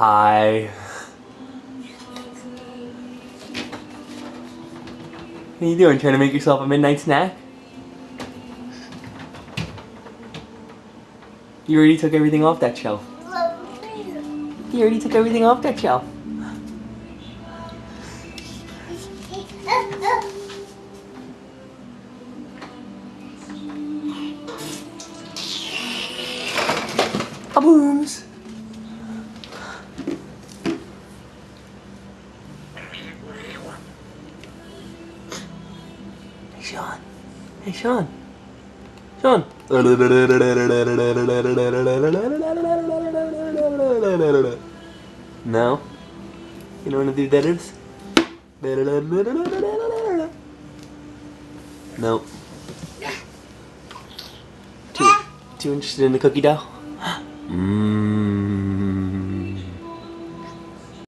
Hi. What are you doing? Trying to make yourself a midnight snack? You already took everything off that shelf. You already took everything off that shelf. Kabooms! Hey Sean. Hey Sean. Sean. No? You don't want to do letters? No. Too interested in the cookie dough? Mmm.